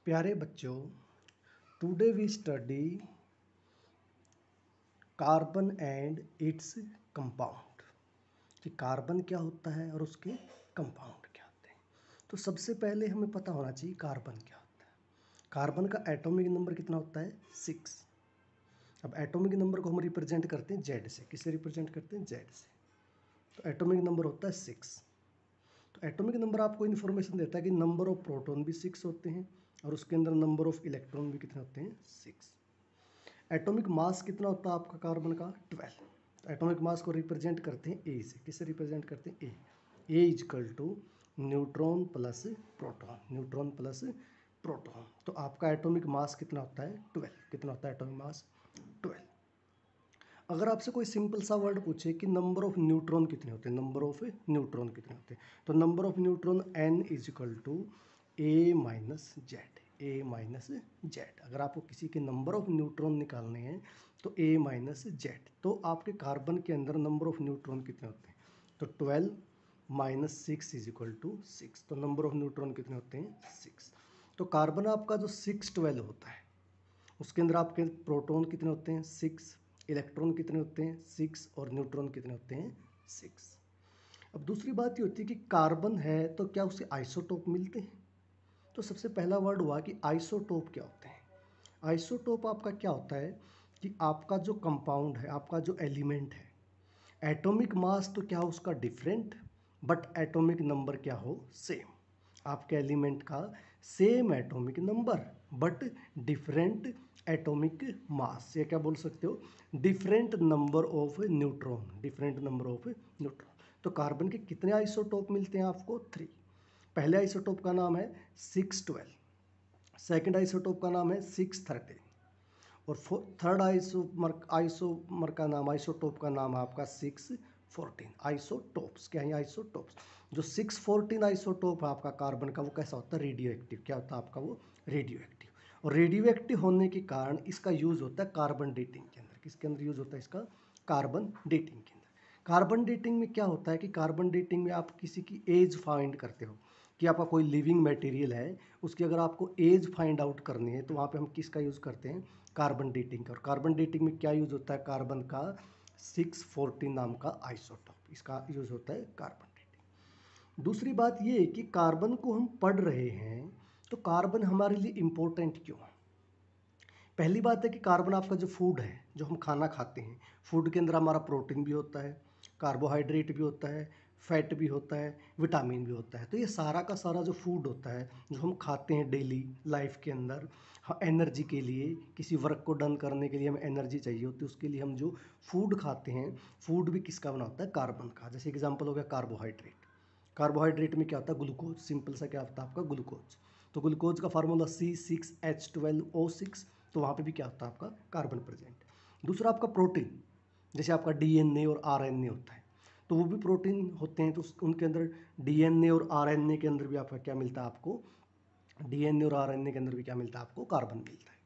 प्यारे बच्चों, today we study carbon and its compound कि कार्बन क्या होता है और उसके कंपाउंड क्या होते हैं। तो सबसे पहले हमें पता होना चाहिए कार्बन क्या होता है। कार्बन का एटॉमिक नंबर कितना होता है? 6। अब एटॉमिक नंबर को हम रिप्रेजेंट करते हैं जेड से। किससे रिप्रेजेंट करते हैं? जेड से। तो एटॉमिक नंबर होता है 6। तो एटॉमिक नंबर आपको इन्फॉर्मेशन देता है कि नंबर ऑफ प्रोटॉन भी 6 होते हैं और उसके अंदर नंबर ऑफ इलेक्ट्रॉन भी कितने होते हैं? 6। एटॉमिक मास कितना होता है आपका कार्बन का? 12। तो एटॉमिक मास को रिप्रेजेंट करते हैं ए से। किससे रिप्रेजेंट करते हैं? A is equal to neutron plus proton. Neutron plus proton. तो आपका एटॉमिक मास कितना होता है? 12। कितना होता है एटॉमिक मास? 12। अगर आपसे कोई सिंपल सा वर्ड पूछे कि नंबर ऑफ न्यूट्रॉन कितने होते हैं, नंबर ऑफ न्यूट्रॉन कितने होते हैं, तो number of neutron n equal to A minus Z. A minus Z. अगर आपको किसी के नंबर ऑफ न्यूट्रॉन निकालने हैं तो ए माइनस जेड। तो आपके कार्बन के अंदर नंबर ऑफ न्यूट्रॉन कितने होते हैं? तो 12 माइनस 6 इजिकल टू 6। तो नंबर ऑफ न्यूट्रॉन कितने होते हैं? 6। तो कार्बन आपका जो 612 होता है उसके अंदर आपके प्रोटॉन कितने होते हैं? 6। इलेक्ट्रॉन कितने होते हैं? 6। और न्यूट्रॉन कितने होते हैं? 6। अब दूसरी बात ये होती है कि कार्बन है तो क्या उसे आइसोटोप मिलते हैं? तो सबसे पहला वर्ड हुआ कि आइसोटोप क्या होते हैं। आइसोटोप आपका क्या होता है कि आपका जो कंपाउंड है, आपका जो एलिमेंट है, एटॉमिक मास तो क्या हो उसका डिफरेंट, बट एटॉमिक नंबर क्या हो? सेम। आपके एलिमेंट का same atomic number but different atomic mass, या क्या बोल सकते हो? Different number of neutron. Different number of neutron. तो कार्बन के कितने आइसोटोप मिलते हैं आपको? 3। पहले आइसोटोप का नाम है 612। सेकेंड आइसोटोप का नाम है 613। और थर्ड आइसोमर का नाम, आइसोटोप का नाम है आपका 614। आइसोटोप्स क्या है? आइसोटोप्स। जो 614 आइसोटोप है आपका कार्बन का, वो कैसा होता है? Radio active. क्या होता है आपका वो? Radio active. और रेडियो एक्टिव होने के कारण इसका यूज होता है कार्बन डेटिंग के अंदर। किसके अंदर यूज होता है इसका? कार्बन डेटिंग के अंदर। कार्बन डेटिंग में क्या होता है कि कार्बन डेटिंग में आप किसी की एज फाइंड करते हो कि आपका कोई लिविंग मटेरियल है, उसकी अगर आपको एज फाइंड आउट करनी है तो वहाँ पे हम किसका यूज़ करते हैं? कार्बन डेटिंग का। और कार्बन डेटिंग में क्या यूज़ होता है? कार्बन का 614 नाम का आइसोटोप, इसका यूज़ होता है कार्बन डेटिंग। दूसरी बात ये है कि कार्बन को हम पढ़ रहे हैं तो कार्बन हमारे लिए इम्पोर्टेंट क्यों है? पहली बात है कि कार्बन आपका जो फूड है, जो हम खाना खाते हैं, फूड के अंदर हमारा प्रोटीन भी होता है, कार्बोहाइड्रेट भी होता है, फैट भी होता है, विटामिन भी होता है। तो ये सारा का सारा जो फूड होता है, जो हम खाते हैं डेली लाइफ के अंदर, एनर्जी के लिए, किसी वर्क को डन करने के लिए हमें एनर्जी चाहिए होती है, उसके लिए हम जो फूड खाते हैं, फूड भी किसका बना होता है? कार्बन का। जैसे एग्जाम्पल हो गया कार्बोहाइड्रेट। कार्बोहाइड्रेट में क्या होता है? ग्लूकोज। सिंपल सा क्या होता है आपका? ग्लूकोज। तो ग्लूकोज का फार्मूला C6H12O6। तो वहाँ पे भी क्या होता है आपका? Carbon present. दूसरा आपका प्रोटीन, जैसे आपका डीएनए और आरएनए होता है, तो वो भी प्रोटीन होते हैं। तो उनके अंदर डीएनए और आरएनए के अंदर भी आपका क्या मिलता है आपको? डीएनए और आरएनए के अंदर भी क्या मिलता है आपको? कार्बन मिलता है।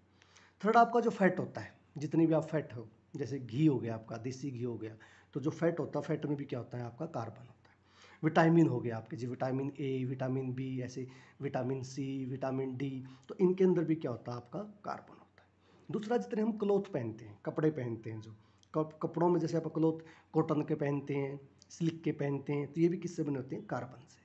थर्ड आपका जो फैट होता है, जितनी भी आप फैट हो, जैसे घी हो गया आपका, देसी घी हो गया, तो जो फैट होता है, फैट में भी क्या होता है आपका? कार्बन होता है। विटामिन हो गया आपके जी, विटामिन ए, विटामिन बी, ऐसे विटामिन सी, विटामिन डी, तो इनके अंदर भी क्या होता है आपका? कार्बन होता है। दूसरा, जितने हम क्लोथ पहनते हैं, कपड़े पहनते हैं, जो कपड़ों में जैसे आप क्लोथ कॉटन के पहनते हैं, सिल्क के पहनते हैं, तो ये भी किससे बने होते हैं? कार्बन से।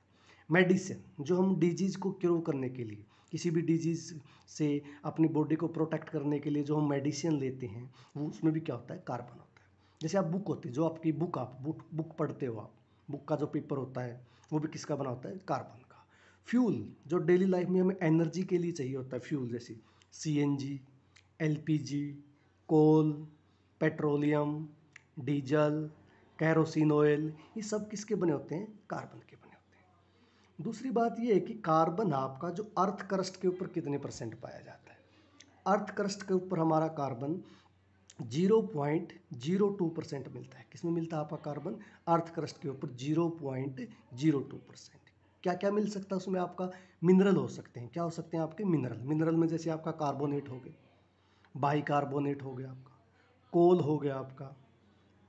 मेडिसिन, जो हम डिजीज़ को क्योर करने के लिए, किसी भी डिजीज़ से अपनी बॉडी को प्रोटेक्ट करने के लिए जो हम मेडिसिन लेते हैं, वो उसमें भी क्या होता है? कार्बन होता है। जैसे आप बुक होती है, जो आपकी बुक, आप बुक पढ़ते हो, आप बुक का जो पेपर होता है वो भी किसका बना होता है? कार्बन का। फ्यूल, जो डेली लाइफ में हमें एनर्जी के लिए चाहिए होता है, फ्यूल जैसे सीएनजी, एलपीजी, कोल, पेट्रोलियम, डीजल, कैरोसिन ऑयल, ये सब किसके बने होते हैं? कार्बन के बने होते हैं। दूसरी बात ये है कि कार्बन आपका जो अर्थ क्रस्ट के ऊपर कितने परसेंट पाया जाता है? अर्थ क्रस्ट के ऊपर हमारा कार्बन 0.02% मिलता है। किसमें मिलता है आपका कार्बन? अर्थ क्रस्ट के ऊपर 0.02%। क्या क्या मिल सकता है उसमें आपका? मिनरल हो सकते हैं। क्या हो सकते हैं आपके? मिनरल। मिनरल में जैसे आपका कार्बोनेट हो गए, बाइकार्बोनेट हो गया आपका, कोल हो गया आपका,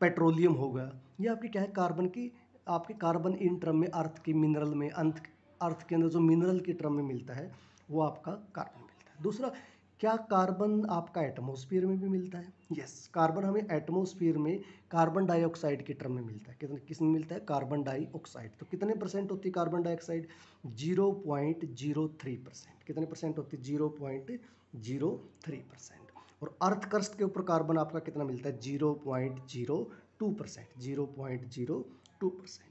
पेट्रोलियम हो गया। ये आपकी क्या है? कार्बन की, आपके कार्बन इन टर्म में अर्थ की मिनरल में, अर्थ के अंदर जो मिनरल के टर्म में मिलता है वो आपका कार्बन मिलता है। दूसरा, क्या कार्बन आपका एटमॉस्फेयर में भी मिलता है? यस, कार्बन हमें एटमॉस्फेयर में कार्बन डाइऑक्साइड के टर्म में मिलता है। कितने किस में मिलता है? Carbon dioxide. तो कितने परसेंट होती है कार्बन डाइऑक्साइड? 0.03%। कितने परसेंट होती है? 0.03%। और अर्थ क्रस्ट के ऊपर कार्बन आपका कितना मिलता है? 0.02%। 0.02%।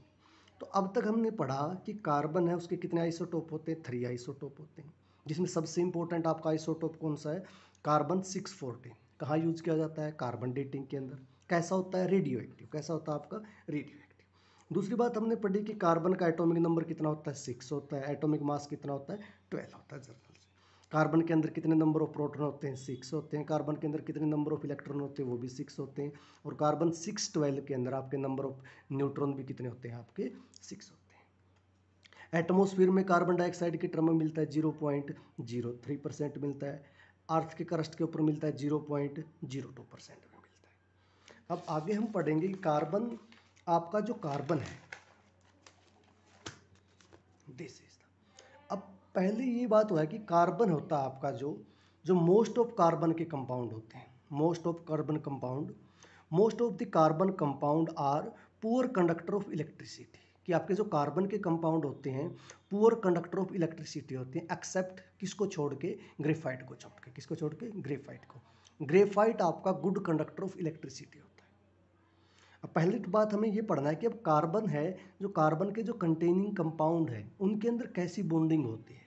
तो अब तक हमने पढ़ा कि कार्बन है उसके कितने आइसोटोप होते हैं? 3 आइसोटोप होते हैं, जिसमें सबसे इंपॉर्टेंट आपका आइसोटोप कौन सा है? कार्बन 614। कहाँ यूज किया जाता है? कार्बन डेटिंग के अंदर। कैसा होता है? Radio active. कैसा होता है आपका? Radio active. दूसरी बात हमने पढ़ी कि कार्बन का एटॉमिक नंबर कितना होता है? 6 होता है। एटॉमिक मास कितना होता है? 12 होता है जर्नल से। कार्बन के अंदर कितने नंबर ऑफ प्रोटॉन होते हैं? 6 होते हैं। कार्बन के अंदर कितने नंबर ऑफ इलेक्ट्रॉन होते हैं? वो भी 6 होते हैं। और कार्बन 612 के अंदर आपके नंबर ऑफ न्यूट्रॉन भी कितने होते हैं? आपके 6 होते हैं। एटमॉस्फेयर में कार्बन डाइऑक्साइड के टर्म में मिलता है 0.03% मिलता है। अर्थ के क्रस्ट के ऊपर मिलता है 0.02% में मिलता है। अब आगे हम पढ़ेंगे कि कार्बन, आपका जो कार्बन है, दिस इज द, अब पहले ये बात हुआ है कि कार्बन होता है आपका जो जो मोस्ट ऑफ कार्बन के कंपाउंड होते हैं। Most of carbon compound, most of the carbon compound are poor conductor of electricity. कि आपके जो कार्बन के कंपाउंड होते हैं पुअर कंडक्टर ऑफ इलेक्ट्रिसिटी होते हैं, एक्सेप्ट किसको छोड़ के? ग्रेफाइट को छोड़ के। किसको छोड़ के? ग्रेफाइट को। ग्रेफाइट आपका गुड कंडक्टर ऑफ इलेक्ट्रिसिटी होता है। अब पहली बात हमें ये पढ़ना है कि अब कार्बन है, जो कार्बन के जो कंटेनिंग कंपाउंड है उनके अंदर कैसी बॉन्डिंग होती है।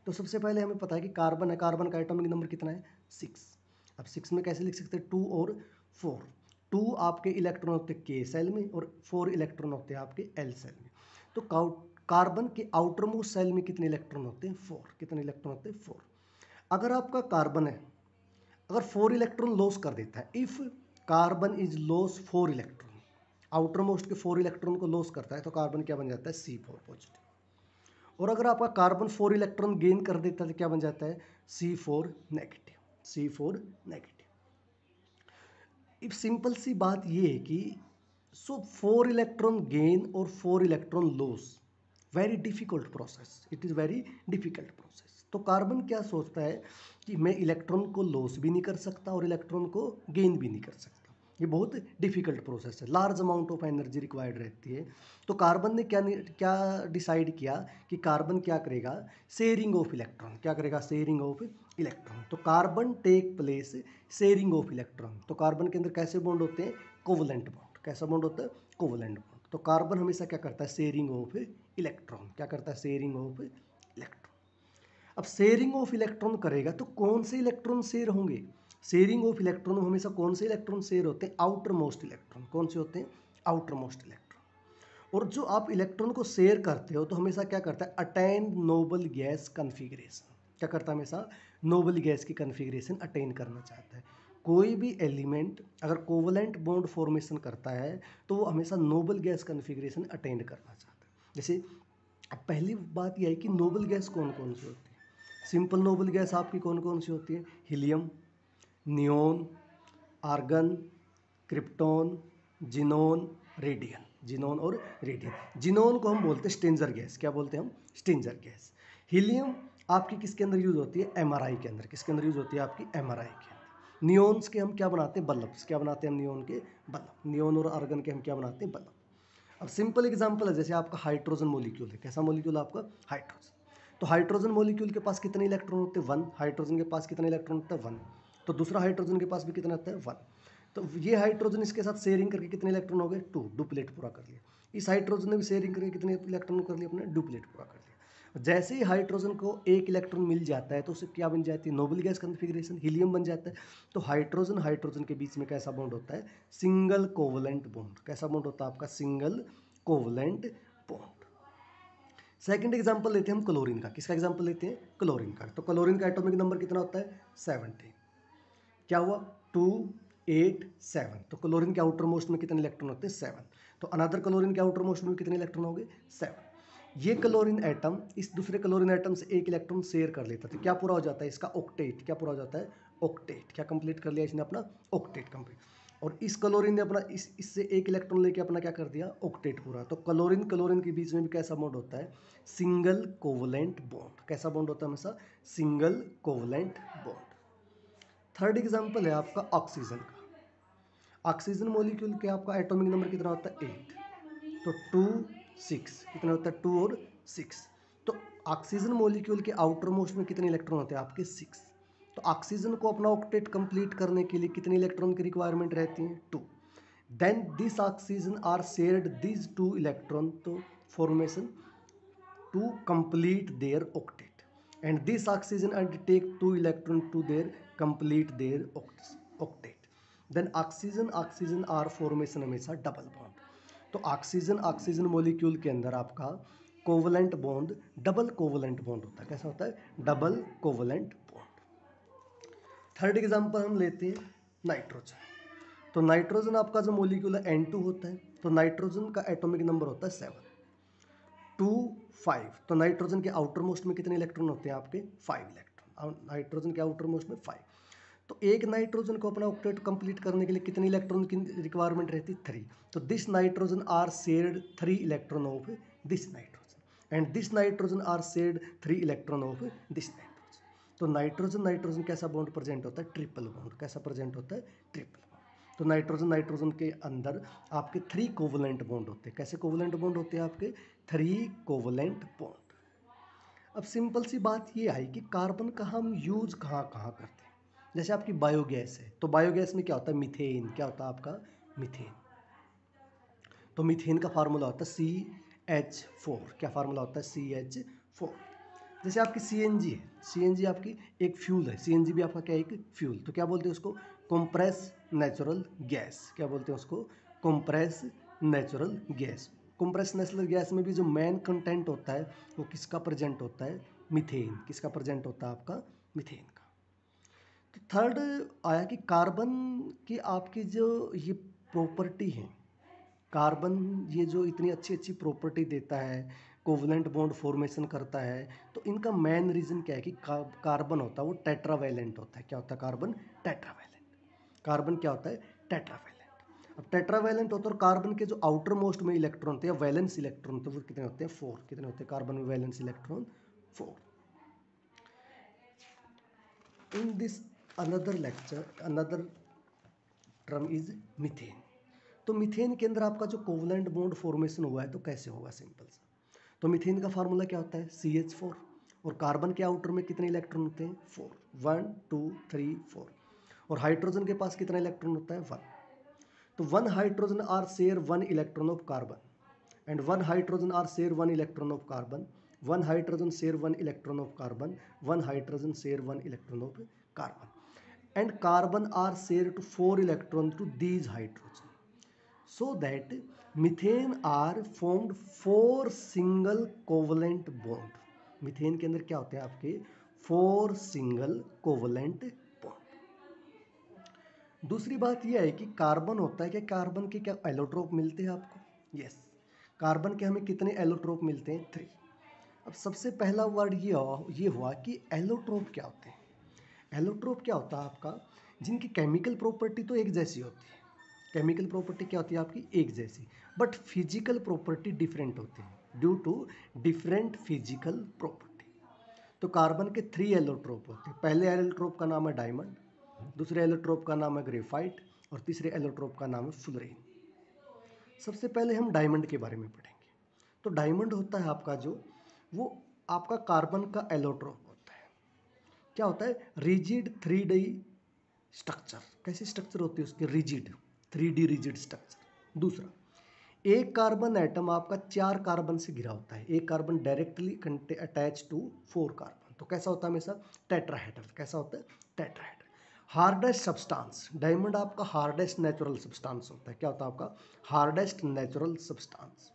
तो सबसे पहले हमें पता है कि कार्बन है, कार्बन का एटॉमिक नंबर कितना है? 6। अब 6 में कैसे लिख सकते हैं? 2 और 4। 2 आपके इलेक्ट्रॉन होते हैं के सेल में और 4 इलेक्ट्रॉन होते हैं आपके एल सेल में। तो कार्बन के आउटर मोस्ट सेल में कितने इलेक्ट्रॉन होते हैं? 4। कितने इलेक्ट्रॉन होते हैं? 4। अगर आपका कार्बन है, अगर 4 इलेक्ट्रॉन लॉस कर देता है, if carbon is loss 4 electron, outer most के 4 इलेक्ट्रॉन को लॉस करता है, तो कार्बन क्या बन जाता है? C4 positive. और अगर आपका कार्बन 4 इलेक्ट्रॉन गेन कर देता है तो क्या बन जाता है? C4 negative. C4 negative. If simple सी बात ये है कि 4 इलेक्ट्रॉन गेन और 4 electron loss, very difficult process, it is very difficult process. तो कार्बन क्या सोचता है कि मैं इलेक्ट्रॉन को लॉस भी नहीं कर सकता और इलेक्ट्रॉन को गेन भी नहीं कर सकता। ये बहुत डिफिकल्ट प्रोसेस है, large amount of energy required रहती है। तो कार्बन ने क्या क्या डिसाइड किया कि कार्बन क्या करेगा? Sharing of electron. क्या करेगा? Sharing of electron. तो carbon take place sharing of electron. तो कार्बन के अंदर कैसे बॉन्ड होते हैं? Covalent bond. कैसा बॉन्ड होता है? Covalent bond. तो कार्बन हमेशा क्या करता है? Sharing of electron. क्या करता है? Sharing of electron. अब शेयरिंग ऑफ इलेक्ट्रॉन करेगा तो कौन से इलेक्ट्रॉन शेयर होंगे? शेयरिंग ऑफ इलेक्ट्रॉन हमेशा कौन से इलेक्ट्रॉन शेयर होते हैं? Outer most electron. कौन से होते हैं? Outer most electron. और जो आप इलेक्ट्रॉन को शेयर करते हो तो हमेशा क्या करता है? Attain noble gas configuration. क्या करता है? हमेशा नोबल गैस की कन्फिग्रेशन अटेन करना चाहता है। कोई भी एलिमेंट अगर कोवलेंट बॉन्ड फॉर्मेशन करता है तो वो हमेशा नोबल गैस कन्फिग्रेशन अटेन करना चाहता है। जैसे अब पहली बात यह है कि नोबल गैस कौन कौन सी होती है? सिंपल नोबल गैस आपकी कौन कौन सी होती है? Helium, neon, argon, krypton, xenon, radon. Xenon और रेडियन। जिनोन को हम बोलते हैं स्ट्रेंजर गैस। क्या बोलते हैं हम? Stranger gas. हीलियम आपकी किसके अंदर यूज होती है? एमआरआई के अंदर। किसके अंदर यूज होती है? आपकी एमआरआई के अंदर। नियोन्स के हम क्या बनाते हैं? बल्ब। क्या बनाते हैं हम? नियोन के बल्ब। नियोन और आर्गन के हम क्या बनाते हैं? बल्ब। अब सिंपल एग्जांपल है, जैसे आपका हाइड्रोजन मॉलिक्यूल है। कैसा मॉलिक्यूल आपका? हाइड्रोजन। तो हाइड्रोजन मॉलिक्यूल के पास कितने इलेक्ट्रॉन होते हैं? 1। हाइड्रोजन के पास कितने इलेक्ट्रॉन होते हैं? 1। तो दूसरा हाइड्रोजन के पास भी कितना होता है? 1। तो ये हाइड्रोजन इसके साथ शेयरिंग करके कितने इलेक्ट्रॉन हो गए? 2। डुप्लेट पूरा कर लिया। इस हाइड्रोजन ने भी शेयरिंग करके कितने इलेक्ट्रॉन कर लिया? अपने डुप्लेट पूरा कर लिया। जैसे ही हाइड्रोजन को एक इलेक्ट्रॉन मिल जाता है तो उसे क्या बन जाती है? नोबल गैस कॉन्फ़िगरेशन, हीलियम बन जाता है। तो हाइड्रोजन हाइड्रोजन के बीच में कैसा बॉन्ड होता है? Single covalent bond. कैसा बॉन्ड होता है आपका? Single covalent bond. Second example लेते हैं हम क्लोरीन का। किसका एग्जांपल लेते हैं? क्लोरीन का। तो क्लोरीन का एटॉमिक नंबर कितना होता है? 70। क्या हुआ? 2 8 7। तो क्लोरीन के आउटर मोस्ट में कितने इलेक्ट्रॉन होते हैं? 7। तो अनदर क्लोरीन के आउटर मोस्ट में कितने इलेक्ट्रॉन हो गए? 7। ये क्लोरीन एटम इस दूसरे क्लोरीन एटम से एक इलेक्ट्रॉन शेयर कर लेता है। क्या पूरा हो जाता है इसका? ऑक्टेट। क्या पूरा हो जाता है? ऑक्टेट। क्या कंप्लीट कर लिया इसने? अपना ऑक्टेट कंप्लीट। और इस क्लोरीन ने अपना इससे एक इलेक्ट्रॉन लेके अपना क्या कर दिया, ऑक्टेट पूरा। तो क्लोरीन क्लोरीन के बीच में भी कैसा बॉन्ड होता है, सिंगल कोवलेंट बॉन्ड। कैसा बॉन्ड होता है हमेशा, single covalent bond. Third example है आपका ऑक्सीजन का। ऑक्सीजन मॉलिक्यूल के आपका एटॉमिक नंबर कितना होता है, 8। तो 2 6 कितना होता है, 2 और 6। तो ऑक्सीजन मॉलिक्यूल के आउटर मोस्ट में कितने इलेक्ट्रॉन होते हैं आपके, 6। तो ऑक्सीजन को अपना ऑक्टेट कंप्लीट करने के लिए कितने इलेक्ट्रॉन की रिक्वायरमेंट रहती है, 2। Then this oxygen are shared this 2 electron to formation to complete their octet, and this oxygen undertake 2 electron to their complete their octet. then oxygen are formation हमेशा double bond. तो oxygen molecule के अंदर आपका covalent bond double covalent bond होता है। कैसा होता है, double covalent bond. Third example हम लेते हैं नाइट्रोजन। तो नाइट्रोजन आपका जो मॉलिक्यूल है N2 होता है। तो नाइट्रोजन का एटॉमिक नंबर होता है 7 2 5। तो नाइट्रोजन के आउटर मोस्ट में कितने इलेक्ट्रॉन होते हैं आपके, 5 इलेक्ट्रॉन। नाइट्रोजन के आउटर मोस्ट में 5। तो एक नाइट्रोजन को अपना ऑक्टेट कंप्लीट करने के लिए कितने इलेक्ट्रॉन की रिक्वायरमेंट रहती है, 3। तो this nitrogen are shared 3 electron of this nitrogen, and this nitrogen are shared 3 electron of this nitrogen. तो नाइट्रोजन कैसा बॉन्ड प्रेजेंट होता है, ट्रिपल बॉन्ड। कैसा प्रेजेंट होता है, ट्रिपल। तो नाइट्रोजन के अंदर आपके 3 कोवलेंट बॉन्ड होते हैं। कैसे कोवलेंट बॉन्ड होते हैं आपके, 3 कोवलेंट बॉन्ड। अब सिंपल सी बात ये आई कि कार्बन का हम यूज कहाँ कहाँ करते हैं। जैसे आपकी बायोगैस है, तो बायोगैस में क्या होता है, मीथेन। क्या होता है आपका, मीथेन। तो मीथेन का फार्मूला होता है CH4। क्या फार्मूला होता है, CH4। जैसे आपकी CNG है, CNG आपकी एक फ्यूल है। CNG भी आपका क्या है, एक फ्यूल। तो क्या बोलते हैं उसको, कंप्रेस नेचुरल गैस। क्या बोलते हैं उसको, compress natural gas. Compress natural gas में भी जो मेन कंटेंट होता है वो किसका प्रेजेंट होता है, मीथेन। किसका प्रेजेंट होता है आपका, मीथेन का। तो थर्ड आया कि कार्बन की आपकी जो ये प्रॉपर्टी है, कार्बन ये जो इतनी अच्छी अच्छी प्रॉपर्टी देता है, कोवलेंट बॉन्ड फॉर्मेशन करता है, तो इनका मेन रीज़न क्या है कि कार्बन होता है वो टेट्रावैलेंट होता है। क्या होता है कार्बन, टेट्रावैलेंट। कार्बन क्या होता है, टेट्रावैलेंट। अब टेट्रावैलेंट होता है और कार्बन के जो आउटर मोस्ट में इलेक्ट्रॉन होते हैं, वैलेंस इलेक्ट्रॉन होते हैं, वो कितने होते हैं, 4। कितने होते हैं कार्बन में valence electron, 4। In this another lecture another term is methane. तो मीथेन के अंदर आपका जो कोवलेंट बॉन्ड फॉर्मेशन हुआ है तो कैसे होगा, सिंपल सा। तो मीथेन का फार्मूला क्या होता है, CH4। और कार्बन के आउटर में कितने इलेक्ट्रॉन होते हैं, 4। 1 2 3 4। और हाइड्रोजन के पास कितना इलेक्ट्रॉन होता है, 1। तो 1 hydrogen are share 1 electron of carbon, and 1 hydrogen are share 1 electron of carbon. 1 hydrogen share 1 electron of carbon. 1 hydrogen share 1 electron of carbon, and carbon are shared to 4 electron to these hydrogen, so that methane are formed 4 single covalent bond। Methane के अंदर क्या होते हैं आपके, 4 single covalent bond. दूसरी बात यह है कि कार्बन होता है कि कार्बन के क्या एलोट्रोप मिलते हैं आपको, यस। कार्बन के हमें कितने एलोट्रोप मिलते हैं, 3। अब सबसे पहला वर्ड ये हुआ कि एलोट्रोप क्या होते हैं। एलोट्रोप क्या होता है आपका, जिनकी केमिकल प्रॉपर्टी तो एक जैसी होती है। केमिकल प्रॉपर्टी क्या होती है आपकी, एक जैसी, बट फिजिकल प्रॉपर्टी डिफरेंट होती है due to different physical property. तो कार्बन के 3 एलोट्रोप होते हैं। पहले एलोट्रोप का नाम है डायमंड, दूसरे एलोट्रोप का नाम है ग्रेफाइट, और तीसरे एलोट्रोप का नाम है फ्लोरीन। सबसे पहले हम डायमंड के बारे में पढ़ेंगे। तो डायमंड होता है आपका जो, वो आपका कार्बन का एलोट्रोप होता है। क्या होता है, रिजिड 3D स्ट्रक्चर। कैसी स्ट्रक्चर होती है उसकी, रिजिड 3D रिजिड स्ट्रक्चर। दूसरा, एक कार्बन एटम आपका 4 कार्बन से घिरा होता है। एक carbon directly attach to 4 carbon. तो कैसा होता है हमेशा, टेट्राहेड्रल। कैसा होता है, टेट्राहेड्रल। हार्डेस्ट सब्सटेंस, डायमंड आपका हार्डेस्ट नेचुरल सब्सटेंस होता है। क्या होता है आपका, हार्डेस्ट नेचुरल सब्सटेंस।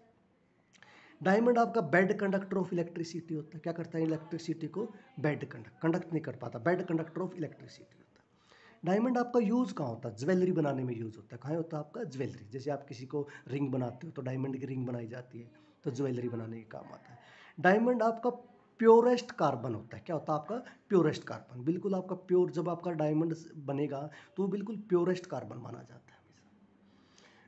डायमंड आपका बेड कंडक्टर ऑफ इलेक्ट्रिसिटी होता है। क्या करता है, इलेक्ट्रिसिटी को बेड कंडक्ट नहीं कर पाता, बेड कंडक्टर ऑफ इलेक्ट्रिसिटी होता है। डायमंड आपका यूज़ कहाँ होता है, ज्वेलरी बनाने में यूज़ होता है। कहाँ होता है आपका, ज्वेलरी। जैसे आप किसी को रिंग बनाते हो तो डायमंड की रिंग बनाई जाती है, तो ज्वेलरी बनाने के काम आता है। डायमंड आपका प्योरेस्ट कार्बन होता है। क्या होता है आपका, प्योरेस्ट कार्बन। बिल्कुल आपका प्योर, जब आपका डायमंड बनेगा तो वो बिल्कुल प्योरेस्ट कार्बन माना जाता है।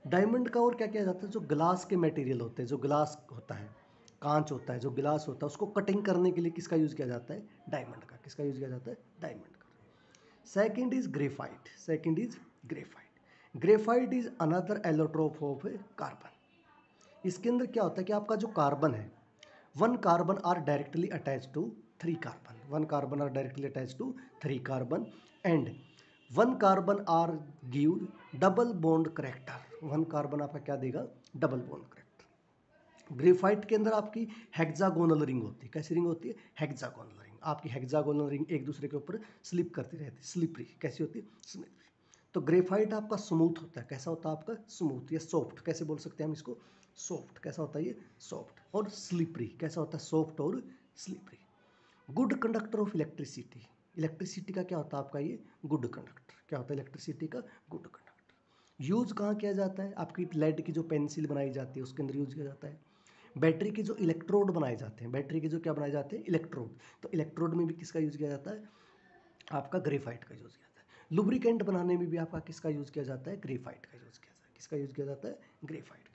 डायमंड का और क्या किया जाता है, जो ग्लास के मटेरियल होते हैं, जो ग्लास होता है, कांच होता है, जो गिलास होता है, उसको कटिंग करने के लिए किसका यूज़ किया जाता है, डायमंड का। किसका यूज़ किया जाता है, डायमंड का। Second is graphite. Second is graphite. Graphite is another allotrope of carbon. इसके अंदर क्या होता है कि आपका जो कार्बन है, one carbon are directly attach to three carbon, one carbon are directly attach to three carbon and one carbon are give double bond character. One carbon आपका क्या देगा, डबल बॉन्ड करेक्टर। ग्रेफाइट के अंदर आपकी hexagonal ring होती है। कैसी ring होती है, हेक्सागोनल रिंग। आपकी हेक्सागोनल रिंग एक दूसरे के ऊपर स्लिप करती रहती है, स्लिपरी। कैसी होती है, स्लिपरी। तो ग्रेफाइट आपका स्मूथ होता है। कैसा होता है आपका, स्मूथ या सॉफ्ट। कैसे बोल सकते हैं हम इसको, सॉफ्ट। कैसा होता है ये, सॉफ्ट। और स्लिपरी। कैसा होता है, सॉफ्ट और slippery. Good conductor of electricity. Electricity का क्या होता है आपका ये, गुड कंडक्टर। क्या होता है इलेक्ट्रिसिटी का, गुड कंडक्टर। यूज कहाँ किया जाता है, आपकी लेड की जो पेंसिल बनाई जाती है उसके अंदर यूज किया जाता है। बैटरी के जो इलेक्ट्रोड बनाए जाते हैं, बैटरी के जो क्या बनाए जाते हैं, इलेक्ट्रोड। तो इलेक्ट्रोड में भी किसका यूज किया जाता है, आपका ग्रेफाइट का यूज किया जाता है। लुब्रिकेंट बनाने में भी आपका किसका यूज किया जाता है, ग्रेफाइट का यूज किया जाता है। किसका यूज किया जाता है, ग्रेफाइट का।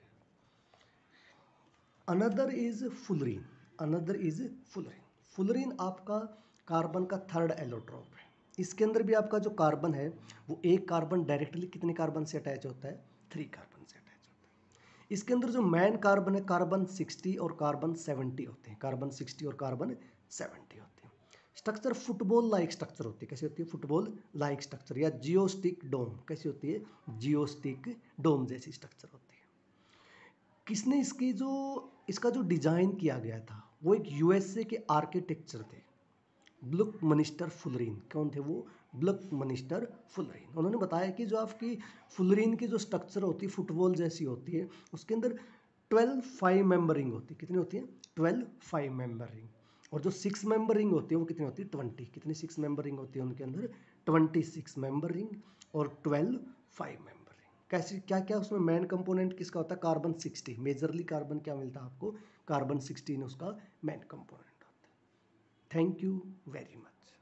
Another is fullerene. Another is fullerene. Fullerene आपका कार्बन का थर्ड एलोट्रोप है। इसके अंदर भी आपका जो कार्बन है वो एक कार्बन डायरेक्टली कितने कार्बन से अटैच होता है, थ्री कार्बन से अटैच होता है। इसके अंदर जो मेन कार्बन है, कार्बन 60 और कार्बन 70 होते हैं। कार्बन 60 और कार्बन 70 होते हैं। स्ट्रक्चर फुटबॉल लाइक स्ट्रक्चर होती है। कैसी होती है, फुटबॉल लाइक स्ट्रक्चर या जियोस्टिक डोम। कैसी होती है, जियोस्टिक डोम जैसी स्ट्रक्चर होती है। किसने इसकी जो इसका जो डिजाइन किया गया था वो एक यूएसए के आर्किटेक्चर थे, ब्लुकमिन्स्टर फुलरीन। कौन थे वो, ब्लुकमिन्स्टर फुलरीन। उन्होंने बताया कि जो आपकी फुलरीन की जो स्ट्रक्चर होती है फुटबॉल जैसी होती है, उसके अंदर 12 5 मेंबर रिंग होती है। कितनी होती है, 12 5 मेंबर रिंग। और जो 6 मेंबर रिंग होती है वो कितनी होती है, 20। कितनी 6 मेंबर रिंग होती है उनके अंदर, 26 मेंबर रिंग और 12 5 मेंबर रिंग। कैसे, क्या क्या उसमें मेन कंपोनेंट किसका होता है, कार्बन 60। मेजरली कार्बन क्या मिलता है आपको, कार्बन 16 उसका मेन कंपोनेंट होता है। Thank you very much.